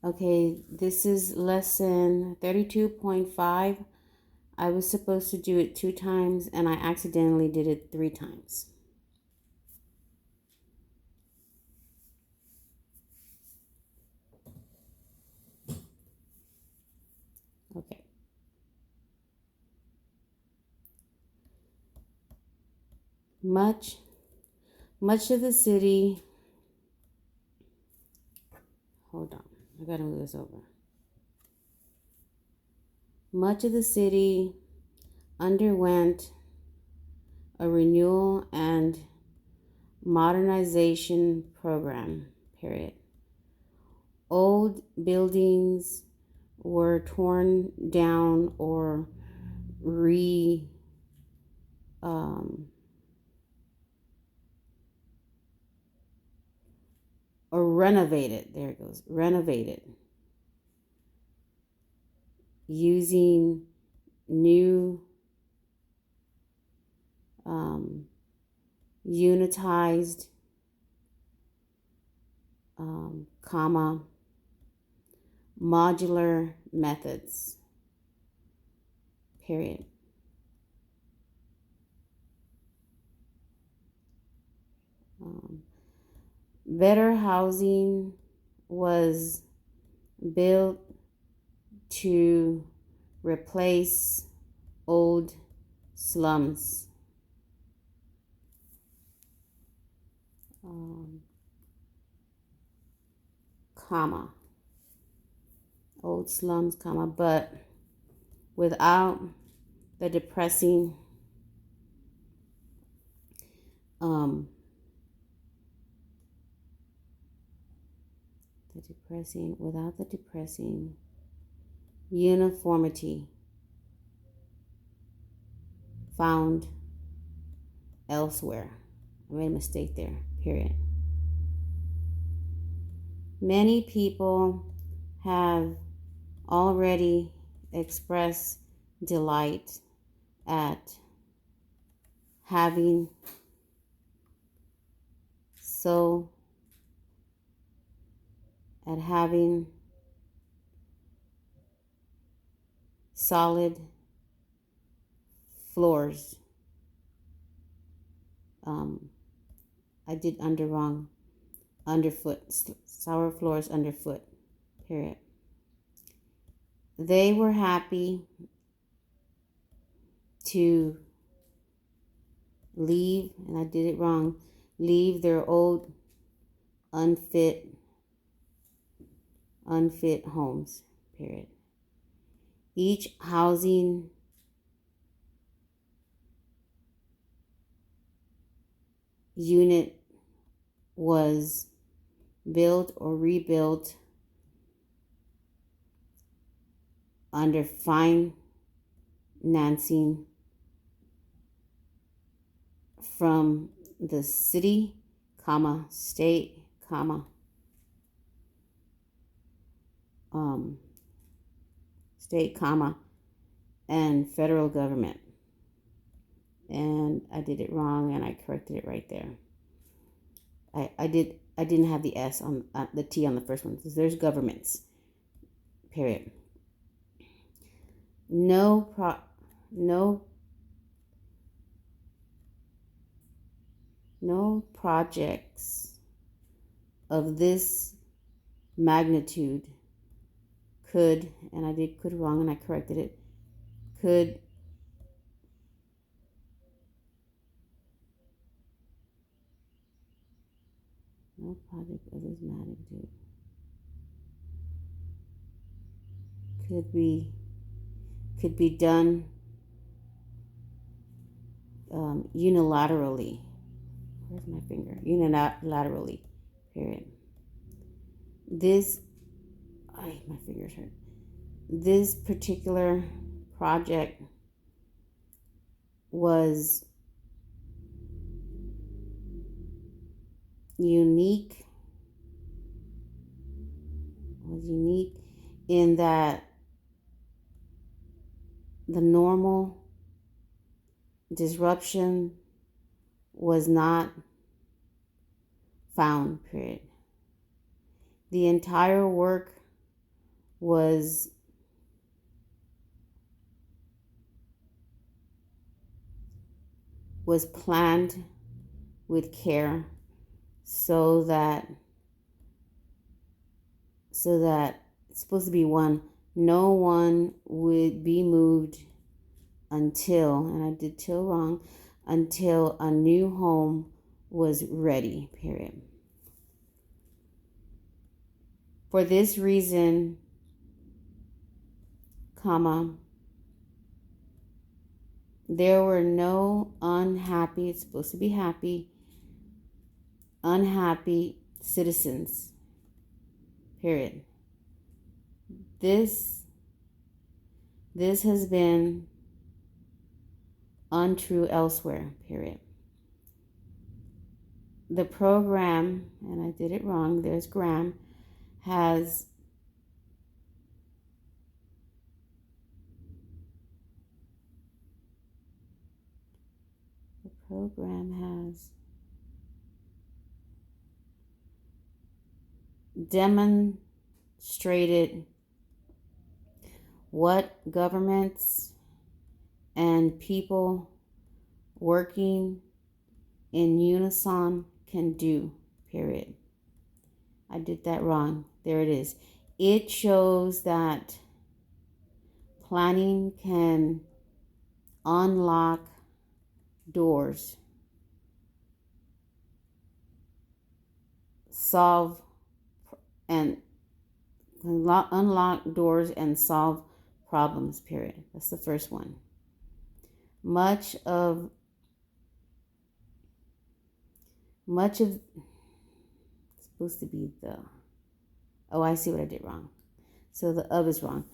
Okay, this is lesson 32.5. I was supposed to do it 2 times and I accidentally did it 3 times. Okay. Much of the city, hold on, I gotta move this over. Much of the city underwent a renewal and modernization program, period. Old buildings were torn down or um, renovated. There it goes. Renovated using new unitized comma modular methods, period. Better housing was built to replace old slums. Comma, old slums, comma, but without the depressing without the depressing uniformity found elsewhere. I made a mistake there, period. Many people have already expressed delight at having solid floors. I did underfoot, sour floors underfoot, period. They were happy to leave, and I did it wrong, leave their old unfit homes, period. Each housing unit was built or rebuilt under financing from the city, comma, state, comma, and federal government. And I did it wrong, and I corrected it right there. I didn't have the S on the T on the first one. There's governments, period. No projects of this magnitude could, and I did could wrong and I corrected it, could no project of this magnitude could be done unilaterally. Where's my finger? Unilaterally, period. My fingers hurt. This particular project was unique in that the normal disruption was not found, period. The entire work was planned with care so that it's supposed to be one, no one would be moved until, and I did till wrong, until a new home was ready, period. For this reason, comma, there were no unhappy, it's supposed to be happy, unhappy citizens, period. This has been untrue elsewhere, period. The program, and I did it wrong, there's Graham, has demonstrated what governments and people working in unison can do, period. I did that wrong. There it is. It shows that planning can unlock doors, solve and unlock doors and solve problems, period. That's the first one. Much of it's supposed to be the, oh, I see what I did wrong. So the of is wrong.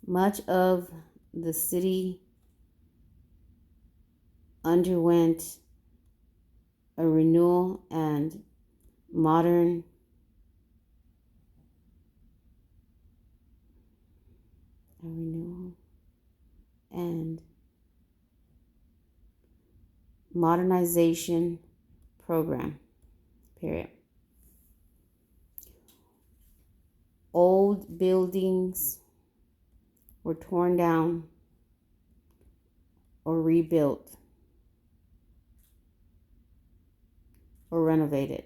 Much of the city underwent a renewal and modern modernization program, period. Old buildings were torn down or rebuilt or renovated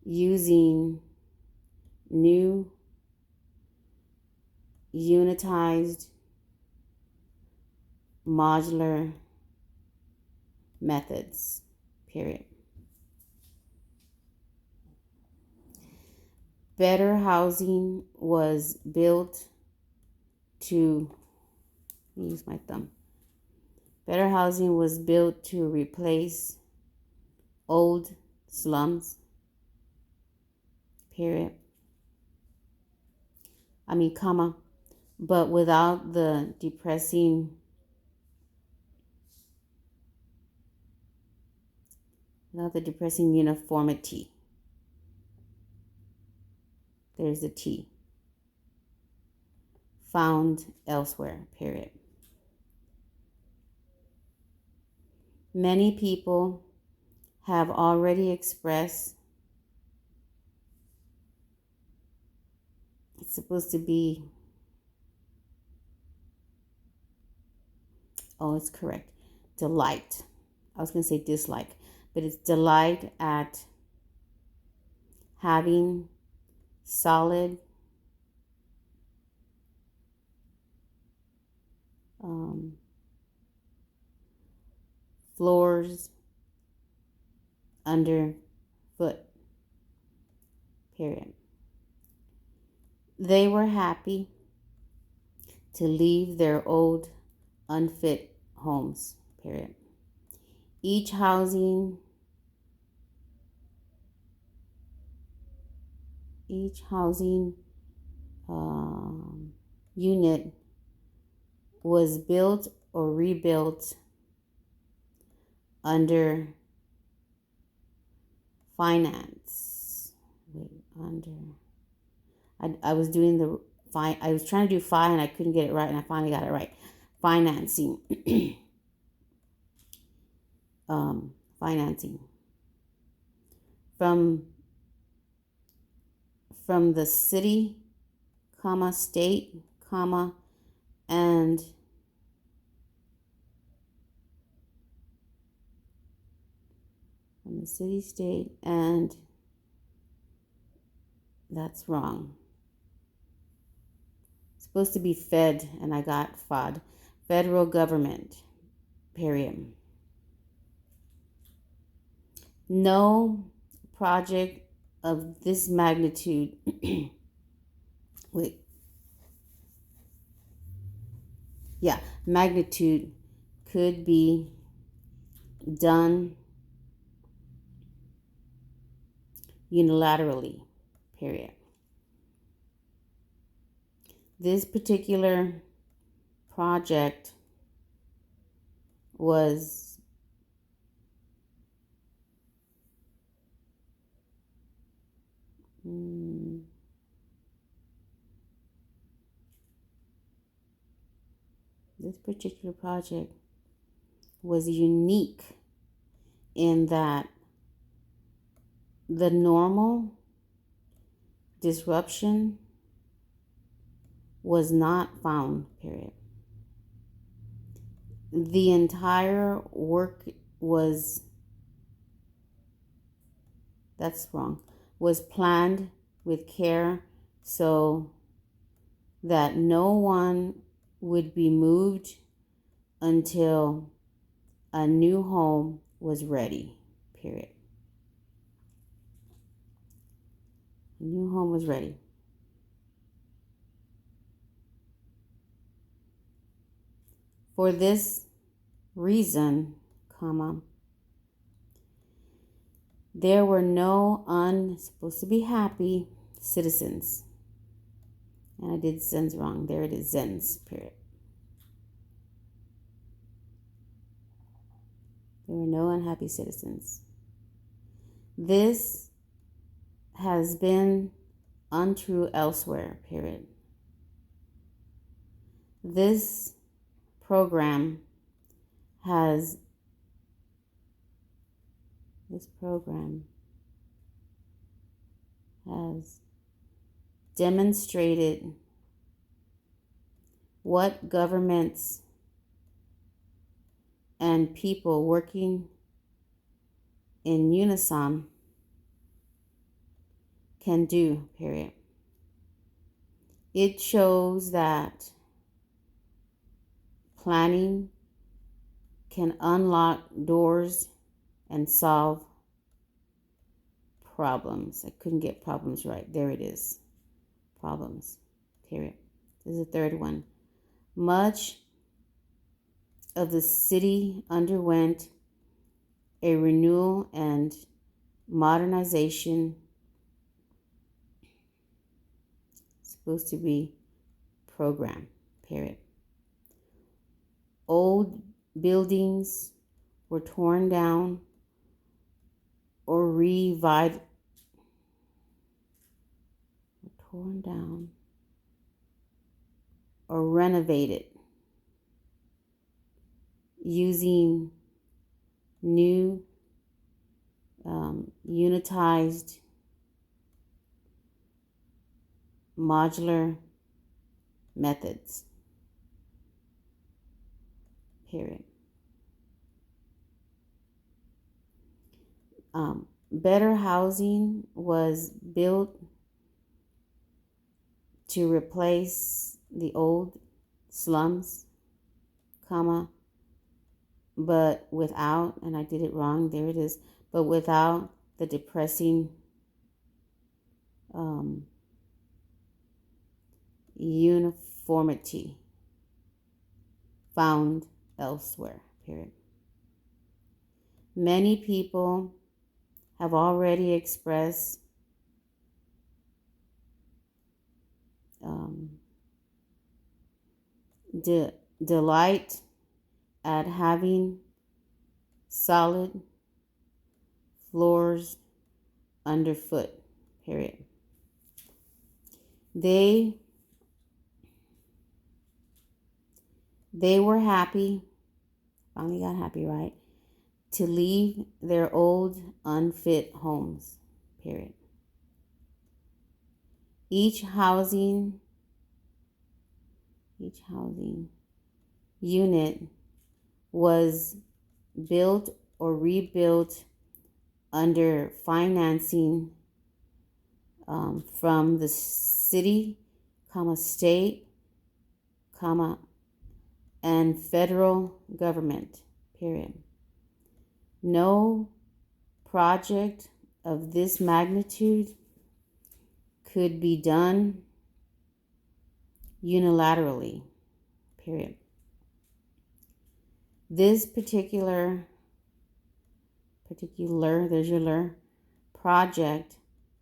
using new unitized modular methods, period. Better housing was built to, use my thumb. Better housing was built to replace old slums, period. Comma, but without the depressing uniformity. There's a T. Found elsewhere, period. Many people have already expressed, it's supposed to be, oh, it's correct, delight. I was going to say dislike, but it's delight at having solid floors underfoot, period. They were happy to leave their old unfit homes, period. Each housing unit was built or rebuilt under finance. I was doing I was trying to do and I couldn't get it right, and I finally got it right. Financing. Financing. From from the city, comma, state, comma, and from the city, state, and that's wrong. It's supposed to be fed, and I got FOD. Federal government, period. No project of this magnitude, magnitude could be done unilaterally, period. This particular project was unique in that the normal disruption was not found, period. The entire work was planned with care so that no one would be moved until a new home was ready, period. A new home was ready. For this reason, comma, there were no supposed to be happy citizens. And I did Zens wrong. There it is, Zens, period. There were no unhappy citizens. This has been untrue elsewhere, period. This program has demonstrated what governments and people working in unison can do, period. It shows that planning can unlock doors and solve problems. I couldn't get problems right. There it is. Problems, period. This is the third one. Much of the city underwent a renewal and modernization. Supposed to be program, period. Old buildings were torn down or renovated using new unitized modular methods, period. Better housing was built to replace the old slums, comma, but without, and I did it wrong, there it is, but without the depressing uniformity found elsewhere, period. Many people have already expressed delight at having solid floors underfoot, period. They were happy, finally got happy, right, to leave their old unfit homes, period. Each housing unit was built or rebuilt under financing from the city, state, and federal government, period. No project of this magnitude could be done unilaterally, period. This particular project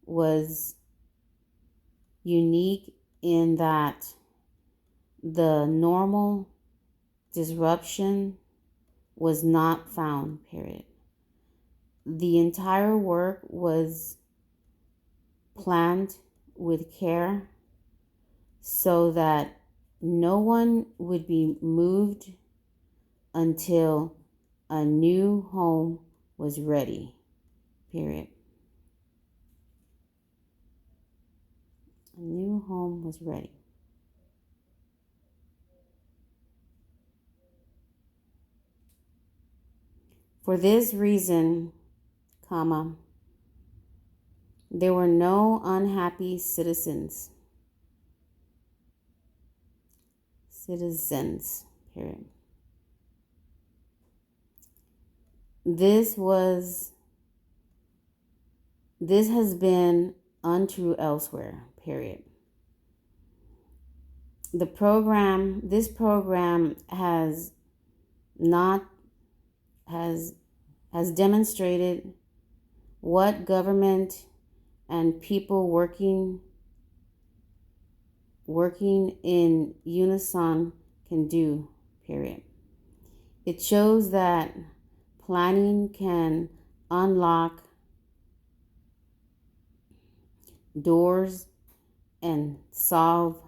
was unique in that the normal disruption was not found, period. The entire work was planned with care so that no one would be moved until a new home was ready, period. A new home was ready. For this reason, there were no unhappy citizens, period. This has been untrue elsewhere, period. This program has demonstrated what government and people working in unison can do, period. It shows that planning can unlock doors and solve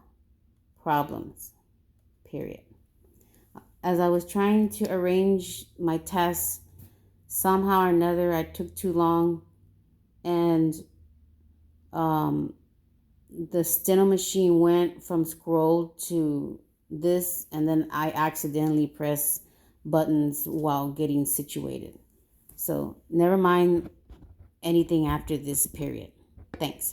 problems, period. As I was trying to arrange my tests, somehow or another I took too long, and the steno machine went from scroll to this, and then I accidentally pressed buttons while getting situated. So never mind anything after this period. Thanks.